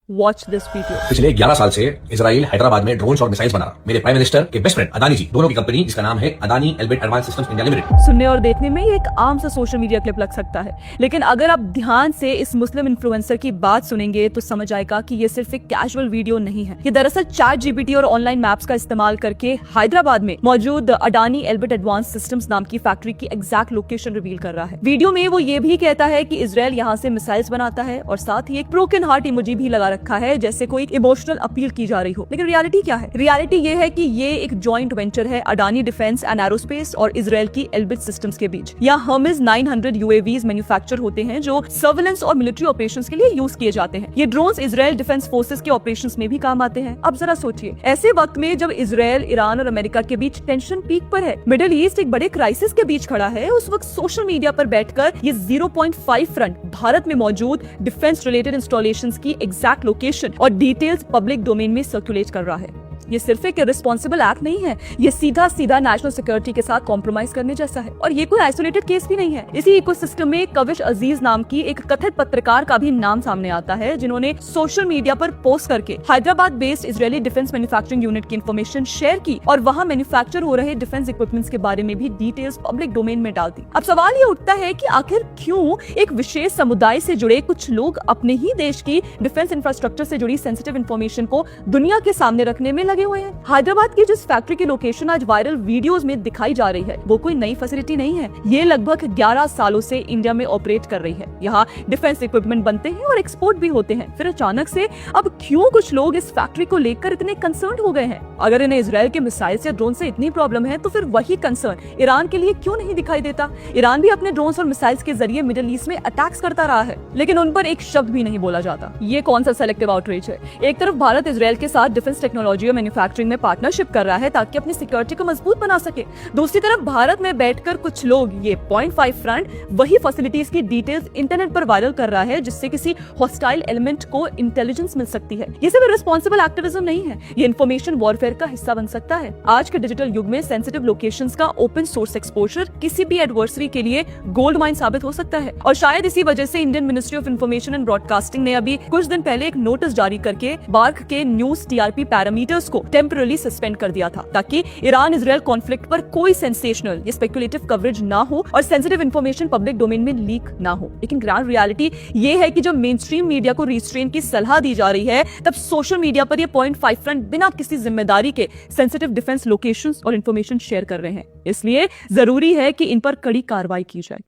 Watch this video. पिछले 11 साल से इजराइल हैदराबाद में ड्रोन्स और मिसाइल्स बना रहा। मेरे प्राइम मिनिस्टर के बेस्ट फ्रेंड अदानी जी, दोनों की कंपनी जिसका नाम है Adani Elbit advance systems India limited. सुनने और देखने में ये एक आम सा सोशल मीडिया क्लिप लग सकता है, लेकिन अगर आप ध्यान से इस मुस्लिम इन्फ्लुएंसर की बात सुनेंगे तो समझ आएगा कि ये सिर्फ एक कैजुअल वीडियो नहीं है। ये दरअसल ChatGPT और ऑनलाइन मैप्स का इस्तेमाल करके हैदराबाद में मौजूद अडानी एल्बिट एडवांस सिस्टम्स नाम की फैक्ट्री की एग्जैक्ट लोकेशन रिवील कर रहा है। वीडियो में वो ये भी कहता है कि इजराइल यहाँ से मिसाइल्स बनाता है और साथ ही एक ब्रोकन हार्ट इमोजी भी लगा रखा है, जैसे कोई इमोशनल अपील की जा रही हो। लेकिन रियलिटी क्या है? रियलिटी ये है कि ये एक जॉइंट वेंचर है अडानी डिफेंस एंड एरोस्पेस और इजराइल की एल्बिट सिस्टम्स के बीच। यहाँ हर्मेस 900 UAVs मैन्युफैक्चर होते हैं जो सर्वेलेंस और मिलिट्री ऑपरेशंस के लिए यूज किए जाते हैं। ये ड्रोन्स इजराइल डिफेंस फोर्सेस के ऑपरेशंस में भी काम आते हैं। अब जरा सोचिए, ऐसे वक्त में जब इजराइल, ईरान और अमेरिका के बीच टेंशन पीक पर है, मिडिल ईस्ट एक बड़े क्राइसिस के बीच खड़ा है, उस वक्त सोशल मीडिया पर बैठकर ये 0.5 फ्रंट भारत में मौजूद डिफेंस रिलेटेड इंस्टॉलेशंस की एग्जैक्ट लोकेशन और डिटेल्स पब्लिक डोमेन में सर्कुलेट कर रहा है। ये सिर्फ एक रिस्पॉन्सिबल एक्ट नहीं है, ये सीधा सीधा नेशनल सिक्योरिटी के साथ कॉम्प्रोमाइज करने जैसा है। और ये कोई आइसोलेटेड केस भी नहीं है। इसी इकोसिस्टम में कविश अजीज नाम की एक कथित पत्रकार का भी नाम सामने आता है, जिन्होंने सोशल मीडिया पर पोस्ट करके Hyderabad based Israeli defence manufacturing unit की इन्फॉर्मेशन शेयर की और वहां मैन्युफैक्चर हो रहे डिफेंस इक्विपमेंट्स के बारे में भी डिटेल्स पब्लिक डोमेन में डाल दी। अब सवाल ये उठता है कि आखिर क्यों एक विशेष समुदाय से जुड़े कुछ लोग अपने ही देश की डिफेंस इंफ्रास्ट्रक्चर से जुड़ी सेंसिटिव इन्फॉर्मेशन को दुनिया के सामने रखने में लगे हुए हैं। हैदराबाद की जिस फैक्ट्री की लोकेशन आज वायरल वीडियोस में दिखाई जा रही है, वो कोई नई फैसिलिटी नहीं है। ये लगभग 11 सालों से इंडिया में ऑपरेट कर रही है। यहाँ डिफेंस इक्विपमेंट बनते हैं और एक्सपोर्ट भी होते हैं। फिर अचानक से अब क्यों कुछ लोग इस फैक्ट्री को लेकर इतने कंसर्न हो गए हैं? अगर इन्हें इजराइल के मिसाइल्स या ड्रोन से इतनी प्रॉब्लम है, तो फिर वही कंसर्न ईरान के लिए क्यों नहीं दिखाई देता? ईरान भी अपने ड्रोन्स और मिसाइल्स के जरिए मिडिल ईस्ट में अटैक्स करता रहा है, लेकिन उन पर एक शब्द भी नहीं बोला जाता। ये कौन सा सेलेक्टिव आउटरीच है? एक तरफ भारत इजराइल के साथ डिफेंस टेक्नोलॉजी और मैन्युफैक्चरिंग में पार्टनरशिप कर रहा है ताकि अपनी सिक्योरिटी को मजबूत बना सके। दूसरी तरफ भारत में बैठकर कुछ लोग ये 0.5 फ्रंट वही फैसिलिटीज की डिटेल्स इंटरनेट पर वायरल कर रहा है, जिससे किसी हॉस्टाइल एलिमेंट को इंटेलिजेंस मिल सकती है। ये सिर्फ रिस्पॉन्सिबल एक्टिविज्म नहीं है, ये इन्फॉर्मेशन वॉरफेयर का हिस्सा बन सकता है। आज के डिजिटल युग में सेंसिटिव लोकेशंस का ओपन सोर्स एक्सपोजर किसी भी एडवर्सरी के लिए गोल्ड माइन साबित हो सकता है। और शायद इसी वजह से Indian ministry of information and broadcasting ने अभी कुछ दिन पहले एक नोटिस जारी करके बार्क के न्यूज TRP पैरामीटर्स को टेम्पररी सस्पेंड कर दिया था, ताकि ईरान इजराइल कॉन्फ्लिक्ट पर कोई सेंसेशनल या स्पेकुलेटिव कवरेज ना हो और सेंसिटिव इंफॉर्मेशन पब्लिक डोमेन में लीक ना हो। लेकिन ग्राउंड रियलिटी ये है कि जब मेन स्ट्रीम मीडिया को रिस्ट्रेन की सलाह दी जा रही है, तब सोशल मीडिया पर ये 0.5 फ्रंट बिना किसी जिम्मेदारी के सेंसिटिव डिफेंस लोकेशंस और इंफॉर्मेशन शेयर कर रहे हैं। इसलिए जरूरी है कि इन पर कड़ी कार्रवाई की जाए।